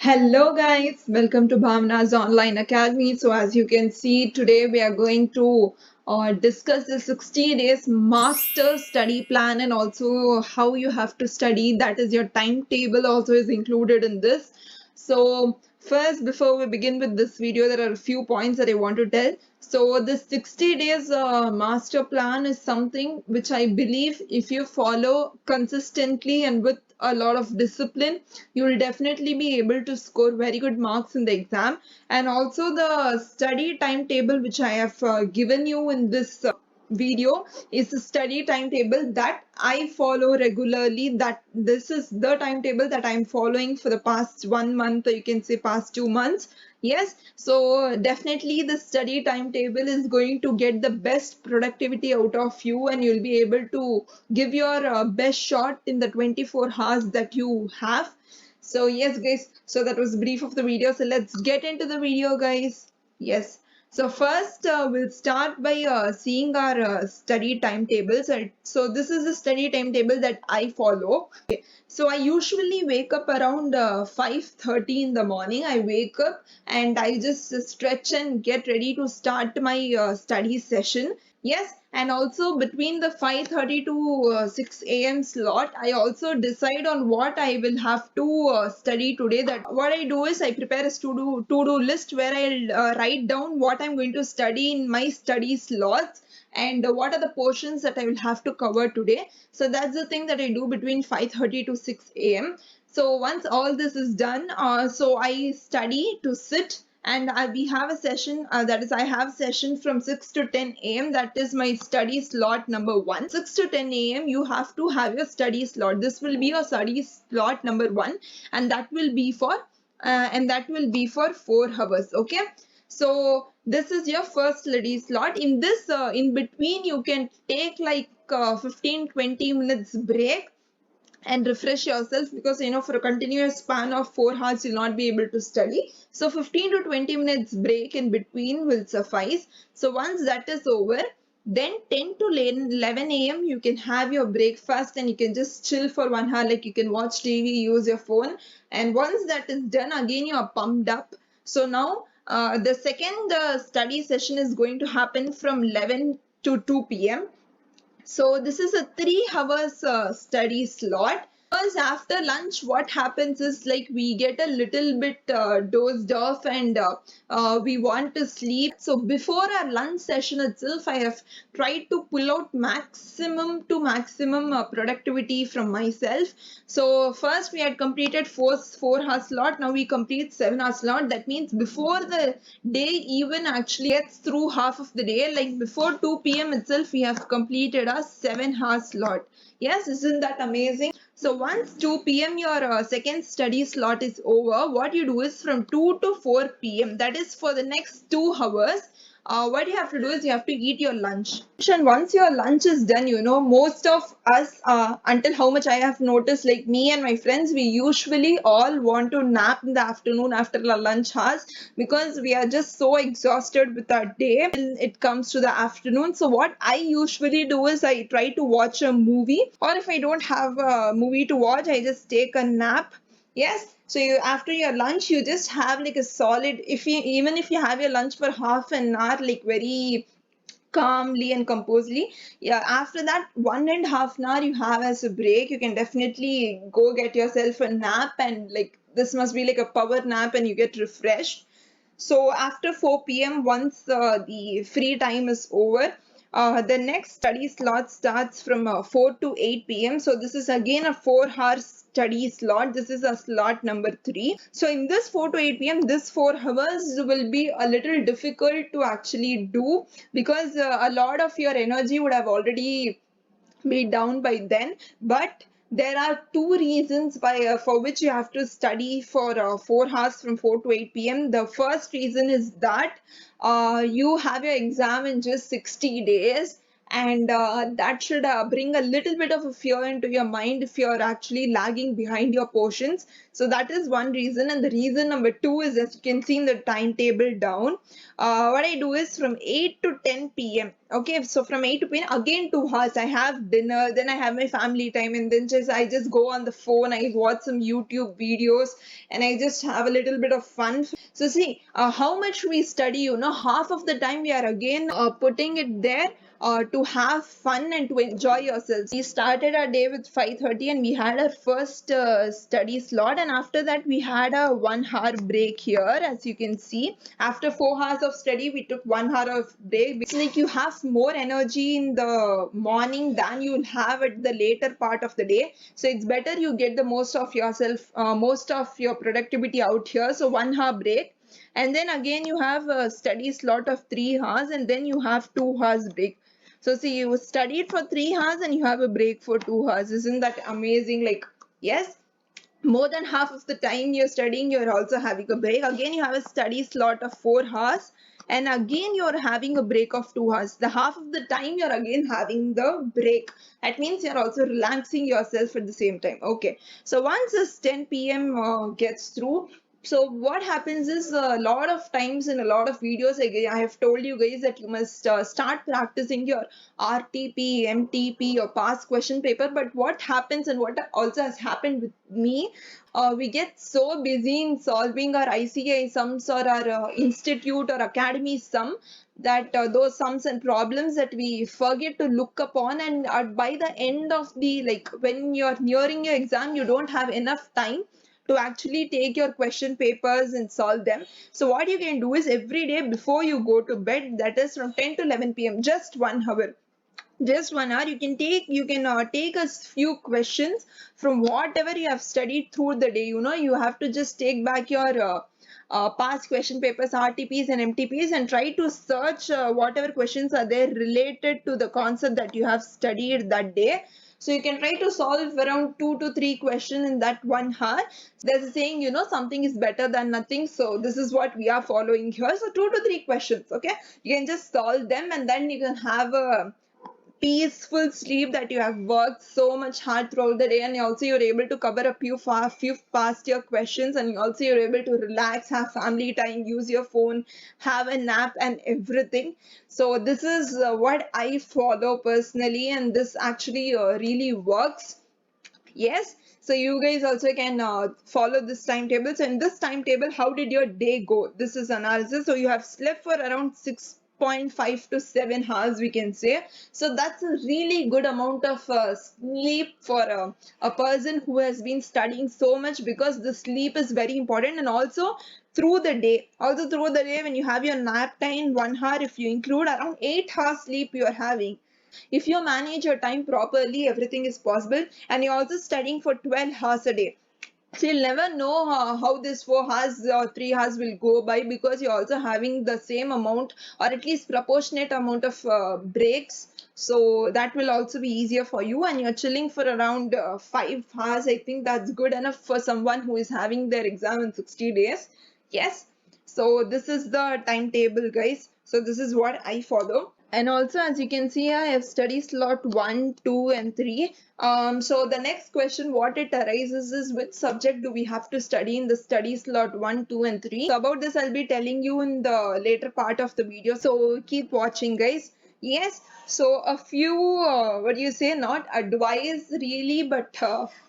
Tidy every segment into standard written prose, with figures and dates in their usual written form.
Hello guys, welcome to Bhavna's Online Academy. So as you can see, today we are going to discuss the 60 days master study plan and also how you have to study. That is your timetable also is included in this. So first, before we begin with this video, there are a few points that I want to tell. So the 60 days master plan is something which I believe if you follow consistently and with a lot of discipline, you will definitely be able to score very good marks in the exam. And also the study timetable which I have given you in this video is a study timetable that I follow regularly. That this is the timetable that I'm following for the past 1 month, or you can say past 2 months. Yes, so definitely the study timetable is going to get the best productivity out of you, and you'll be able to give your best shot in the 24 hours that you have. So yes guys, so that was brief of the video, so let's get into the video guys. Yes, so first we'll start by seeing our study timetables. So this is the study timetable that I follow. So I usually wake up around 5:30 in the morning. I wake up and I just stretch and get ready to start my study session. Yes, and also between the 5:30 to 6 a.m. slot, I also decide on what I will have to study today. That what I do is I prepare a to-do list where I'll write down what I'm going to study in my study slots and what are the portions that I will have to cover today. So that's the thing that I do between 5:30 to 6 a.m. So once all this is done, so I study to sit, and we have a session, that is I have session from 6 to 10 a.m. That is my study slot number 1. 6 to 10 a.m. you have to have your study slot. This will be your study slot number 1, and that will be for 4 hours. Okay, so this is your first study slot. In this in between you can take like 15-20 minutes break and refresh yourself, because for a continuous span of 4 hours you'll not be able to study. So 15 to 20 minutes break in between will suffice. So once that is over, then 10 to 11 a.m. you can have your breakfast and you can just chill for 1 hour, like you can watch TV, use your phone, and once that is done, again you are pumped up. So now the second study session is going to happen from 11 to 2 p.m. So this is a 3 hours study slot. Because after lunch, what happens is like we get a little bit dozed off, and we want to sleep. So before our lunch session itself, I have tried to pull out maximum to maximum productivity from myself. So first we had completed 4 hour slot. Now we complete 7 hour slot. That means before the day even actually gets through half of the day, like before 2 p.m. itself, we have completed a 7 hour slot. Yes, isn't that amazing? So once 2 p.m. your second study slot is over, what you do is from 2 to 4 p.m. that is for the next 2 hours. What you have to do is you have to eat your lunch. And once your lunch is done, most of us, until how much I have noticed, like me and my friends, we usually all want to nap in the afternoon after the lunch hours, because we are just so exhausted with our day when it comes to the afternoon. So what I usually do is I try to watch a movie, or if I don't have a movie to watch, I just take a nap. Yes, so you, after your lunch, you just have like a solid, if you even if you have your lunch for half an hour, like very calmly and composedly, yeah, after that 1.5 hours you have as a break, you can definitely go get yourself a nap, and like this must be like a power nap and you get refreshed. So after 4 p.m., once the free time is over, the next study slot starts from 4 to 8 p.m. So this is again a 4 hour study slot. This is a slot number 3. So in this 4 to 8 p.m., this 4 hours will be a little difficult to actually do, because a lot of your energy would have already be down by then. But there are two reasons for which you have to study for 4 hours from 4 to 8 p.m. The first reason is that you have your exam in just 60 days, and that should bring a little bit of a fear into your mind if you're actually lagging behind your portions. So that is one reason. And the reason number two is, as you can see in the timetable down, what I do is from 8 to 10 p.m. Okay, so from 8 to 10 again 2 hours I have dinner, then I have my family time, and then I just go on the phone, I watch some YouTube videos, and I just have a little bit of fun. So see, how much we study, half of the time we are again putting it there to have fun and to enjoy yourselves. We started our day with 5:30 and we had our first study slot, and after that we had a 1 hour break here. As you can see, after 4 hours of study we took 1 hour of break. It's like you have more energy in the morning than you'll have at the later part of the day, so it's better you get the most of yourself, most of your productivity out here. So 1 hour break, and then again you have a study slot of 3 hours, and then you have 2 hours break. So see, you studied for 3 hours and you have a break for 2 hours. Isn't that amazing? Like, yes, more than half of the time you're studying, you're also having a break. Again, you have a study slot of 4 hours, and again you're having a break of 2 hours. The half of the time you're again having the break. That means you're also relaxing yourself at the same time. Okay. So once this 10 p.m. Gets through, so what happens is, a lot of times in a lot of videos I have told you guys that you must start practicing your RTP, MTP, or past question paper. But what happens, and what also has happened with me, we get so busy in solving our ICAI sums or our institute or academy sum, that those sums and problems that we forget to look upon, and by the end of the, like, when you're nearing your exam, you don't have enough time to actually take your question papers and solve them. So what you can do is, every day before you go to bed, that is from 10 to 11 p.m., just 1 hour, you can take a few questions from whatever you have studied through the day. You have to just take back your past question papers, RTPs and MTPs, and try to search whatever questions are there related to the concept that you have studied that day. So you can try to solve around 2 to 3 questions in that 1 hour. There's a saying, something is better than nothing. So this is what we are following here. So 2 to 3 questions, okay? You can just solve them, and then you can have a peaceful sleep, that you have worked so much hard throughout the day, and also you're able to cover a few past year questions, and also you're able to relax, have family time, use your phone, have a nap, and everything. So this is what I follow personally, and this actually really works. Yes, so you guys also can follow this timetable. So in this timetable, how did your day go? This is analysis. So you have slept for around 6.5 to 7 hours, we can say. So that's a really good amount of sleep for a person who has been studying so much, because the sleep is very important. And also through the day, when you have your nap time 1 hour, if you include, around 8 hours sleep you are having. If you manage your time properly, everything is possible. And you're also studying for 12 hours a day. So you'll never know how this 4 hours or 3 hours will go by, because you're also having the same amount, or at least proportionate amount of breaks. So that will also be easier for you, and you're chilling for around 5 hours. I think that's good enough for someone who is having their exam in 60 days. Yes. So this is the timetable, guys. So this is what I follow. And also, as you can see, I have study slot 1, 2, and 3. So the next question, what it arises is, which subject do we have to study in the study slot 1, 2, and 3? So about this, I'll be telling you in the later part of the video. So keep watching, guys. Yes, so a few, what do you say, not advice really, but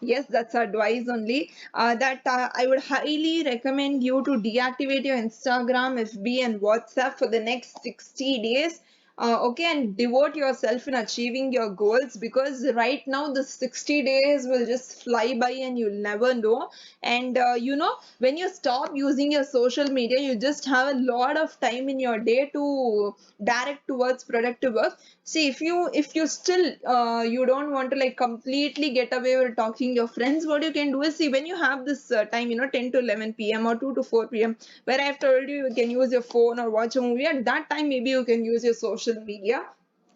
yes, that's advice only. That I would highly recommend you to deactivate your Instagram, FB, and WhatsApp for the next 60 days. Okay, and devote yourself in achieving your goals, because right now the 60 days will just fly by and you'll never know. And when you stop using your social media, you just have a lot of time in your day to direct towards productive work. See, if you still you don't want to like completely get away with talking your friends, what you can do is, see, when you have this time, 10 to 11 p.m. or 2 to 4 p.m., where I've told you can use your phone or watch a movie, at that time maybe you can use your social media.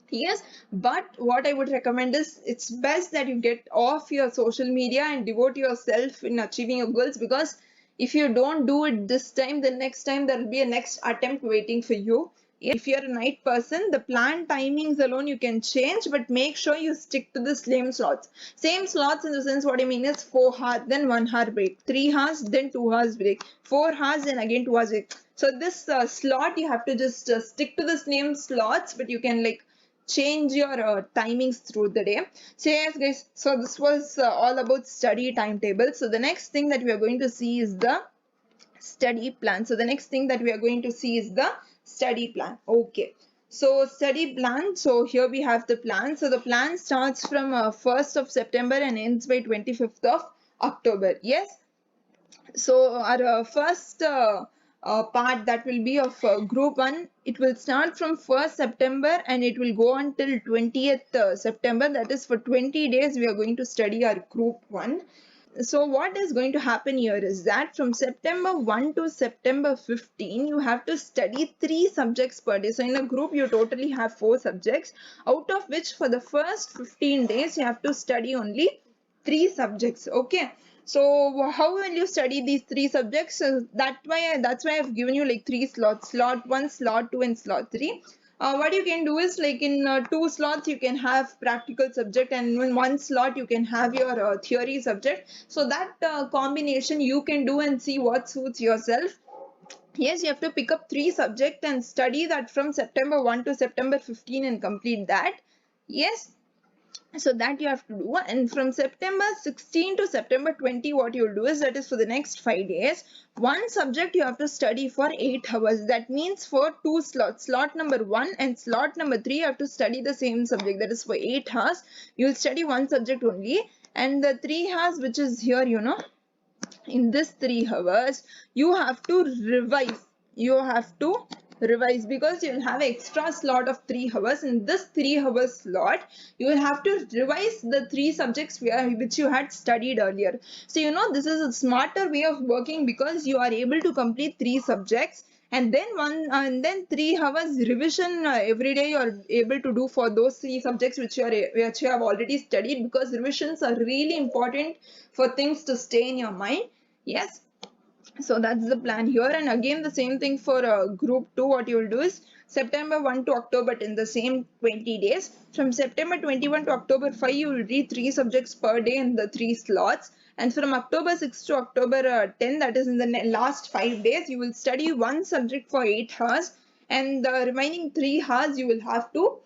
Yes, but what I would recommend is, it's best that you get off your social media and devote yourself in achieving your goals, because if you don't do it this time, the next time there will be a next attempt waiting for you. If you're a night person, the planned timings alone you can change, but make sure you stick to the same slots. Same slots in the sense, what I mean is 4 hours, then 1 hour break, 3 hours, then 2 hours break, 4 hours, then again 2 hours break. So this slot, you have to just stick to the same slots, but you can like change your timings through the day. So yes guys, so this was all about study timetable. So the next thing that we are going to see is the study plan. So the next thing that we are going to see is the study plan. Okay, so study plan, so here we have the plan. So the plan starts from 1st of September and ends by 25th of October. Yes, so our first part, that will be of group 1, it will start from 1st September and it will go until 20th September. That is for 20 days we are going to study our group 1. So what is going to happen here is that from September 1 to September 15, you have to study 3 subjects per day. So in a group, you totally have 4 subjects, out of which for the first 15 days, you have to study only 3 subjects. Okay. So how will you study these 3 subjects? So that's why I've given you like 3 slots: slot 1, slot 2, and slot 3. What you can do is, like, in 2 slots you can have practical subject, and in 1 slot you can have your theory subject. So that combination you can do and see what suits yourself. Yes, you have to pick up 3 subjects and study that from September 1 to September 15 and complete that. Yes, so that you have to do. And from September 16 to September 20, what you'll do is, that is for the next 5 days, one subject you have to study for 8 hours. That means for 2 slots, slot number 1 and slot number 3, you have to study the same subject. That is for 8 hours you'll study one subject only, and the 3 hours which is here, in this 3 hours you have to revise, because you'll have extra slot of 3 hours. In this 3 hours slot, you will have to revise the 3 subjects which you had studied earlier. So this is a smarter way of working, because you are able to complete 3 subjects, and then 3 hours revision every day you are able to do for those 3 subjects which you have already studied, because revisions are really important for things to stay in your mind. Yes, so that's the plan here. And again, the same thing for group 2. What you will do is, September 1 to October 10, the same 20 days. From September 21 to October 5, you will read 3 subjects per day in the 3 slots. And from October 6 to October 10, that is in the last 5 days, you will study one subject for 8 hours, and the remaining 3 hours you will have to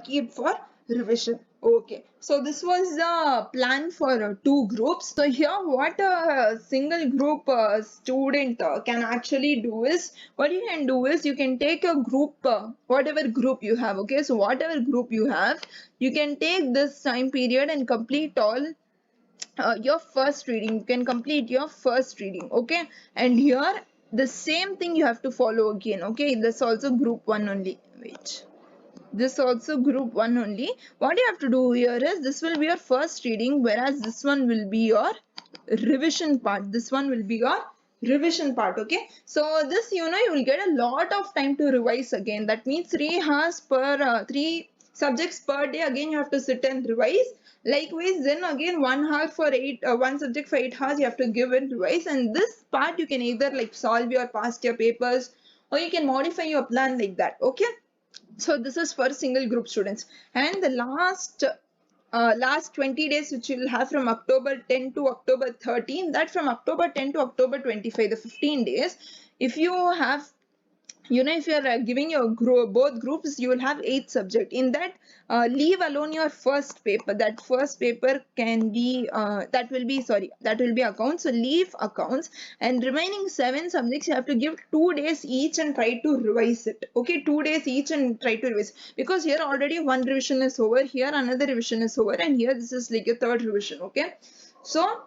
keep for revision. Okay, so this was the plan for 2 groups. So here, what a single group student can actually do is, what you can do is, you can take a group, whatever group you have. Okay, so whatever group you have, you can take this time period and complete all your first reading. You can complete your first reading. Okay, and here the same thing you have to follow again. Okay, this also group 1 only. Wait, this also group 1 only. What you have to do here is, this will be your first reading, whereas this one will be your revision part. This one will be your revision part. Okay, so this, you will get a lot of time to revise again. That means 3 hours per 3 subjects per day. Again, you have to sit and revise. Likewise, then again 1 hour for 1 subject for 8 hours you have to give and revise. And this part you can either like solve your past year papers, or you can modify your plan like that. Okay, so this is for single group students. And the last 20 days which you will have from October 10 to October 13, that from October 10 to October 25, the 15 days, if you have, if you are giving your both groups, you will have 8 subject. In that, leave alone your first paper. That first paper can be that will be accounts. So leave accounts, and remaining 7 subjects you have to give 2 days each and try to revise it. Okay, 2 days each and try to revise, because here already 1 revision is over, here another revision is over, and here this is like a 3rd revision. Okay, so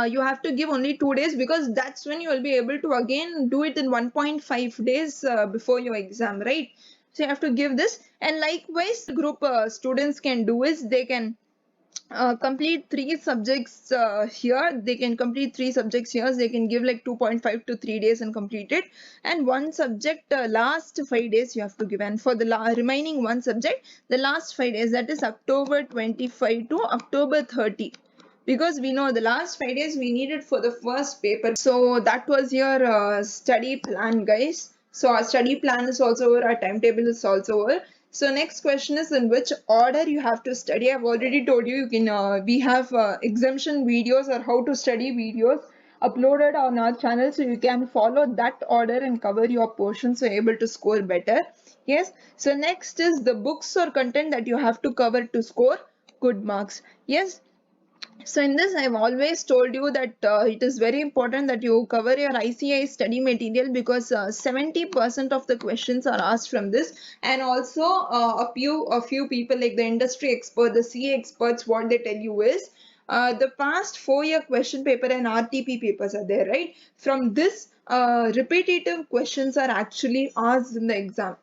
you have to give only 2 days, because that's when you will be able to again do it in 1.5 days before your exam, right? So you have to give this. And likewise, group students can do is, they can complete 3 subjects here. They can complete 3 subjects here. So they can give like 2.5 to 3 days and complete it. And 1 subject last 5 days you have to give. And for the remaining 1 subject, the last 5 days, that is October 25 to October 30. Because we know the last 5 days we needed for the first paper. So that was your study plan, guys. So our study plan is also over, our timetable is also over. So next question is, in which order you have to study. I've already told you, you can we have exemption videos or how to study videos uploaded on our channel, so you can follow that order and cover your portion, so you're able to score better. Yes. So next is the books or content that you have to cover to score good marks. Yes. So in this, I've always told you that it is very important that you cover your ICI study material, because 70% of the questions are asked from this, and also a few people like the industry expert, the CA experts, what they tell you is the past 4-year question paper and RTP papers are there, right? From this, repetitive questions are actually asked in the exam.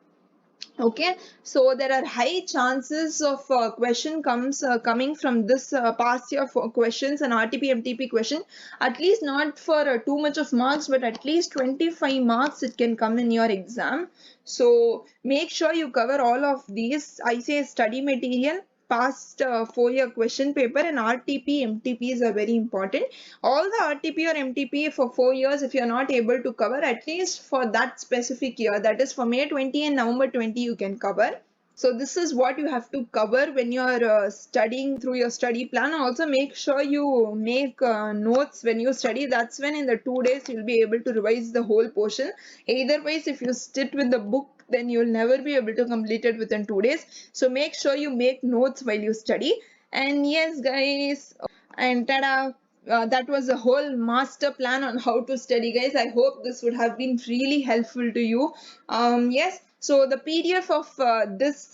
Okay, so there are high chances of question coming from this past year for questions and RTP MTP question. At least not for too much of marks, but at least 25 marks it can come in your exam. So make sure you cover all of these. I say study material, past 4-year question paper, and RTP MTPs are very important. All the RTP or MTP for 4 years, if you're not able to cover, at least for that specific year, that is for May 20 and November 20, you can cover. So this is what you have to cover when you're studying through your study plan. Also make sure you make notes when you study. That's when in the 2 days you'll be able to revise the whole portion. Otherwise, if you sit with the book, then you'll never be able to complete it within 2 days. So make sure you make notes while you study. And yes, guys, and tada, that was a whole master plan on how to study, guys. I hope this would have been really helpful to you. Yes, so the PDF of this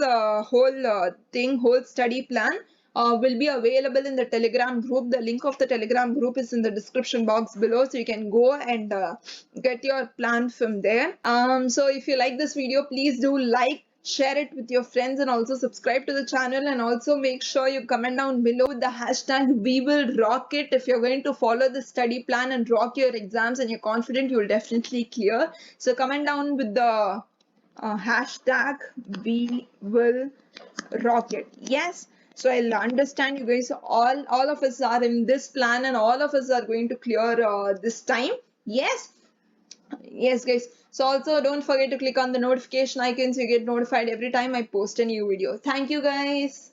whole study plan will be available in the Telegram group. The link of the Telegram group is in the description box below, so you can go and get your plan from there. So if you like this video, please do like, share it with your friends, and also subscribe to the channel, and also make sure you comment down below with the hashtag we will rock it. If you're going to follow the study plan and rock your exams and you're confident, you'll definitely clear. So comment down with the hashtag we will rock it. Yes. So I'll understand you guys, all of us are in this plan and all of us are going to clear this time. Yes. Yes, guys. So also don't forget to click on the notification icon so you get notified every time I post a new video. Thank you, guys.